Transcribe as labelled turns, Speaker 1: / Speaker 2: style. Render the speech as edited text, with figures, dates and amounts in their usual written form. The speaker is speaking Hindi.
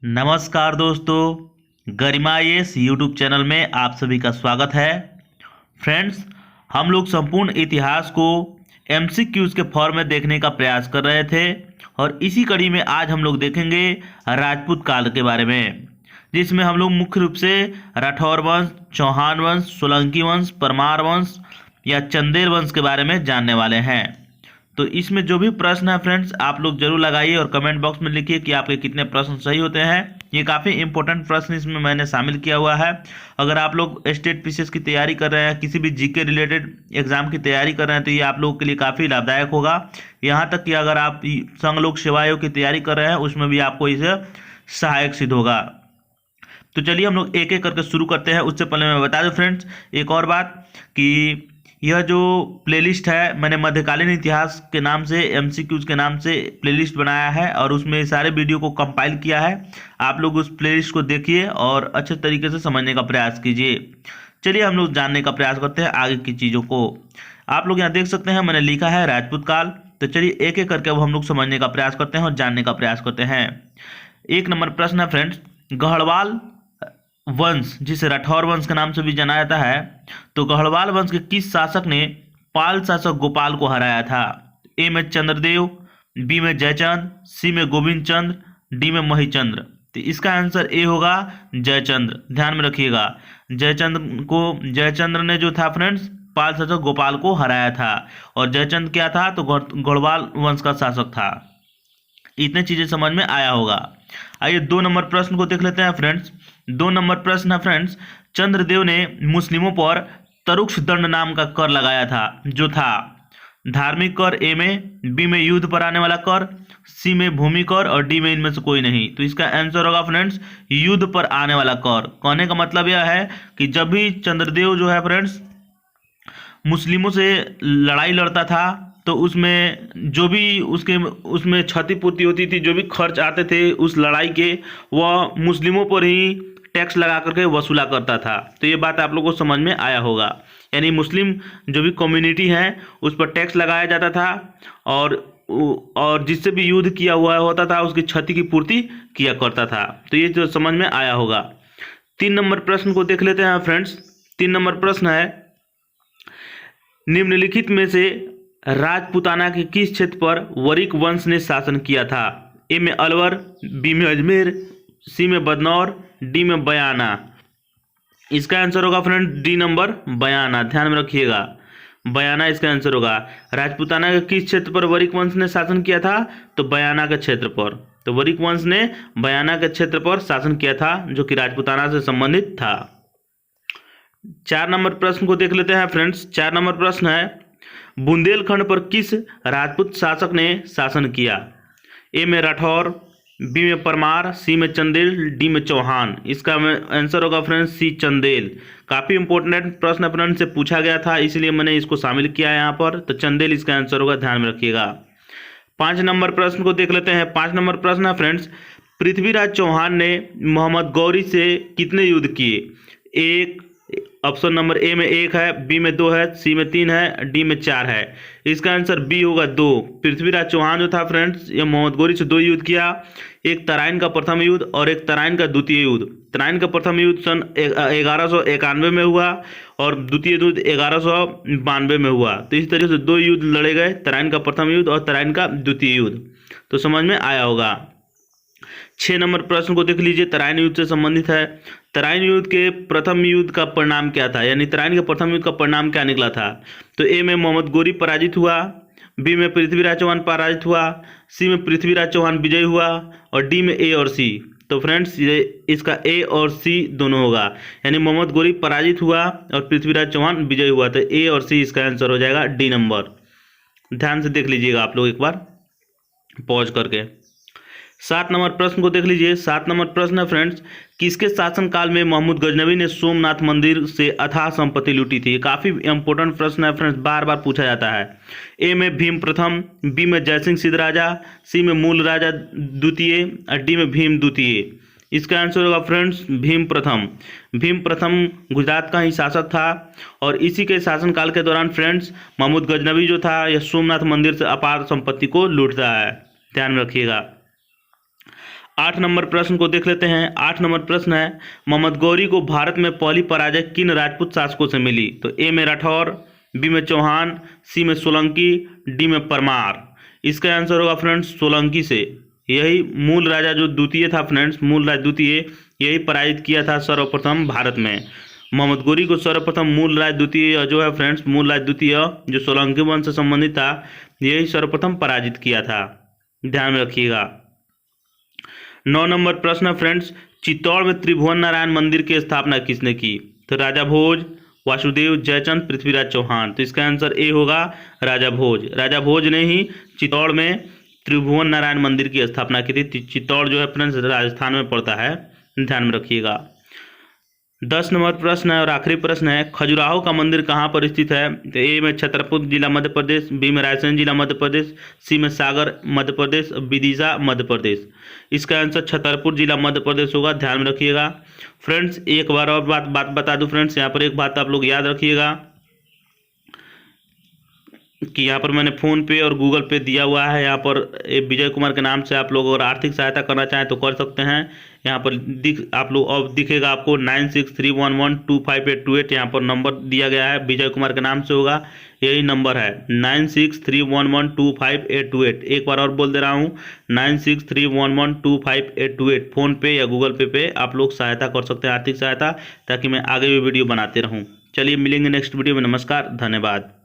Speaker 1: नमस्कार दोस्तों, गरिमा यस यूट्यूब चैनल में आप सभी का स्वागत है। फ्रेंड्स, हम लोग संपूर्ण इतिहास को एमसीक्यूज के फॉर्म में देखने का प्रयास कर रहे थे और इसी कड़ी में आज हम लोग देखेंगे राजपूत काल के बारे में, जिसमें हम लोग मुख्य रूप से राठौर वंश, चौहान वंश, सोलंकी वंश, परमार वंश या चंदेल वंश के बारे में जानने वाले हैं। तो इसमें जो भी प्रश्न है फ्रेंड्स, आप लोग जरूर लगाइए और कमेंट बॉक्स में लिखिए कि आपके कितने प्रश्न सही होते हैं। ये काफ़ी इंपॉर्टेंट प्रश्न इसमें मैंने शामिल किया हुआ है। अगर आप लोग स्टेट पीसीएस की तैयारी कर रहे हैं, किसी भी जीके रिलेटेड एग्जाम की तैयारी कर रहे हैं, तो ये आप लोगों के लिए काफ़ी लाभदायक होगा। यहाँ तक कि अगर आप संघ लोक सेवा आयोग की तैयारी कर रहे हैं, उसमें भी आपको इसे सहायक सिद्ध होगा। तो चलिए हम लोग एक एक करके शुरू करते हैं। उससे पहले मैं बता दूं फ्रेंड्स एक और बात कि यह जो प्लेलिस्ट है, मैंने मध्यकालीन इतिहास के नाम से, एमसीक्यूज के नाम से प्लेलिस्ट बनाया है और उसमें सारे वीडियो को कंपाइल किया है। आप लोग उस प्लेलिस्ट को देखिए और अच्छे तरीके से समझने का प्रयास कीजिए। चलिए हम लोग जानने का प्रयास करते हैं आगे की चीज़ों को। आप लोग यहाँ देख सकते हैं, मैंने लिखा है राजपूत काल। तो चलिए एक एक करके अब हम लोग समझने का प्रयास करते हैं और जानने का प्रयास करते हैं। एक नंबर प्रश्न है फ्रेंड्स, गढ़वाल वंश, जिसे राठौर वंश के नाम से भी जाना जाता है, तो गढ़वाल वंश के किस शासक ने पाल शासक गोपाल को हराया था? ए में चंद्रदेव, बी में जयचंद्र, सी में गोविंद चंद्र, डी में महिचंद्र। तो इसका आंसर ए होगा जयचंद्र। ध्यान में रखिएगा, जयचंद्र ने जो था फ्रेंड्स, पाल शासक गोपाल को हराया था। और जयचंद्र क्या था? तो गढ़वाल वंश का शासक था। इतने चीजें समझ में आया होगा। आइए दो नंबर प्रश्न को देख लेते हैं फ्रेंड्स। दो नंबर प्रश्न है फ्रेंड्स, चंद्रदेव ने मुस्लिमों पर तरुक्ष दंड नाम का कर लगाया था, जो था धार्मिक कर ए में, बी में युद्ध पर आने वाला कर, सी में भूमि कर और डी में इनमें से कोई नहीं। तो इसका आंसर होगा फ्रेंड्स युद्ध पर आने वाला कर। कहने का मतलब यह है कि जब भी चंद्रदेव जो है फ्रेंड्स मुस्लिमों से लड़ाई लड़ता था, तो उसमें जो भी उसमें क्षतिपूर्ति होती थी, जो भी खर्च आते थे उस लड़ाई के, वह मुस्लिमों पर ही टैक्स लगा करके वसूला करता था। तो ये बात आप लोगों को समझ में आया होगा। यानी मुस्लिम जो भी कम्युनिटी है उस पर टैक्स लगाया जाता था और जिससे भी युद्ध किया हुआ होता था उसकी क्षति की पूर्ति किया करता था। तो ये जो समझ में आया होगा। तीन नंबर प्रश्न को देख लेते हैं फ्रेंड्स। तीन नंबर प्रश्न है, निम्नलिखित में से राजपूताना के किस क्षेत्र पर वरिक वंश ने शासन किया था? ए में अलवर, बी में अजमेर, सी में बदनौर, डी में बयाना। इसका आंसर होगा फ्रेंड डी नंबर बयाना। ध्यान में रखिएगा, बयाना इसका आंसर होगा। राजपूताना के किस क्षेत्र पर वरिक वंश ने शासन किया था? तो बयाना के क्षेत्र पर। तो वरिक वंश ने बयाना के क्षेत्र पर शासन किया था, जो कि राजपूताना से संबंधित था। चार नंबर प्रश्न को देख लेते हैं फ्रेंड्स। चार नंबर प्रश्न है, बुंदेलखंड पर किस राजपूत शासक ने शासन किया? ए में राठौर, बी में परमार, सी में चंदेल, डी में चौहान। इसका आंसर होगा फ्रेंड्स सी चंदेल। काफ़ी इंपॉर्टेंट प्रश्न फ्रेंड्स से पूछा गया था, इसलिए मैंने इसको शामिल किया है यहाँ पर। तो चंदेल इसका आंसर होगा, ध्यान में रखिएगा। पाँच नंबर प्रश्न को देख लेते हैं। पाँच नंबर प्रश्न है फ्रेंड्स, पृथ्वीराज चौहान ने मोहम्मद गौरी से कितने युद्ध किए? एक, ऑप्शन नंबर ए में एक है, बी में दो है, सी में तीन है, डी में चार है। इसका आंसर बी होगा दो। पृथ्वीराज चौहान जो था फ्रेंड्स, ये मोहम्मद गौरी से दो युद्ध किया। एक तराइन का प्रथम युद्ध और एक तराइन का द्वितीय युद्ध। तराइन का प्रथम युद्ध सन 1191 में हुआ और द्वितीय युद्ध 1192 में हुआ। तो इस तरीके से दो युद्ध लड़े गए, तराइन का प्रथम युद्ध और तराइन का द्वितीय युद्ध। तो समझ में आया होगा। छः नंबर प्रश्न को देख लीजिए, तराइन युद्ध से संबंधित है। तराइन युद्ध के प्रथम युद्ध का परिणाम क्या था? यानी तराइन के प्रथम युद्ध का परिणाम क्या निकला था? तो ए में मोहम्मद गौरी पराजित हुआ, बी में पृथ्वीराज चौहान पराजित हुआ, सी में पृथ्वीराज चौहान विजयी हुआ और डी में ए और सी। तो फ्रेंड्स ये इसका ए और सी दोनों होगा। यानी मोहम्मद गौरी पराजित हुआ और पृथ्वीराज चौहान विजयी हुआ। तो ए और सी इसका आंसर हो जाएगा डी नंबर। ध्यान से देख लीजिएगा आप लोग एक बार पॉज करके। सात नंबर प्रश्न को देख लीजिए। सात नंबर प्रश्न है फ्रेंड्स, किसके शासनकाल में महमूद गजनवी ने सोमनाथ मंदिर से अथाह संपत्ति लूटी थी? काफ़ी इंपॉर्टेंट प्रश्न है फ्रेंड्स, बार बार पूछा जाता है। ए में भीम प्रथम, बी में जयसिंह सिद्ध राजा, सी में मूल राजा द्वितीय और डी में भीम द्वितीय। इसका आंसर होगा फ्रेंड्स भीम प्रथम। भीम प्रथम गुजरात का ही शासक था और इसी के शासनकाल के दौरान फ्रेंड्स महमूद गजनवी जो था यह सोमनाथ मंदिर से अपार संपत्ति को लूटता है। ध्यान में रखिएगा। 8 नंबर प्रश्न को देख लेते हैं। 8 नंबर प्रश्न है, मोहम्मद गौरी को भारत में पहली पराजय किन राजपूत शासकों से मिली? तो ए में राठौर, बी में चौहान, सी में सोलंकी, डी में परमार। इसका आंसर होगा फ्रेंड्स सोलंकी से। यही मूल राजा जो द्वितीय था फ्रेंड्स, मूल राजा द्वितीय, यही पराजित किया था सर्वप्रथम भारत में। मोहम्मद गौरी को सर्वप्रथम मूल राज द्वितीय जो है फ्रेंड्स, मूल राज द्वितीय जो सोलंकी वंश से संबंधित था, यही सर्वप्रथम पराजित किया था, ध्यान में रखिएगा। 9 नंबर प्रश्न है फ्रेंड्स, चित्तौड़ में त्रिभुवन नारायण मंदिर की स्थापना किसने की? तो राजा भोज, वासुदेव, जयचंद, पृथ्वीराज चौहान। तो इसका आंसर ए होगा राजा भोज। राजा भोज ने ही चित्तौड़ में त्रिभुवन नारायण मंदिर की स्थापना की थी। चित्तौड़ जो है फ्रेंड्स राजस्थान में पड़ता है, ध्यान में रखिएगा। 10 नंबर प्रश्न है और आखिरी प्रश्न है, खजुराहो का मंदिर कहाँ पर स्थित है? तो ए में छतरपुर जिला मध्य प्रदेश, बी में रायसेन जिला मध्य प्रदेश, सी में सागर मध्य प्रदेश, विदिशा मध्य प्रदेश। इसका आंसर छतरपुर जिला मध्य प्रदेश होगा, ध्यान में रखिएगा। फ्रेंड्स एक बार और बात बता दूं फ्रेंड्स, यहाँ पर एक बात आप लोग याद रखिएगा कि यहाँ पर मैंने फ़ोन पे और गूगल पे दिया हुआ है। यहाँ पर विजय कुमार के नाम से आप लोग अगर आर्थिक सहायता करना चाहें तो कर सकते हैं। यहाँ पर आप लोग अब दिखेगा आपको 9631125828, यहाँ पर नंबर दिया गया है, विजय कुमार के नाम से होगा, यही नंबर है 9631125828। एक बार और बोल दे रहा हूँ 9631125828। फ़ोन पे या गूगल पे आप लोग सहायता कर सकते हैं, आर्थिक सहायता, ताकि मैं आगे भी वीडियो बनाते रहूँ। चलिए मिलेंगे नेक्स्ट वीडियो में, नमस्कार, धन्यवाद।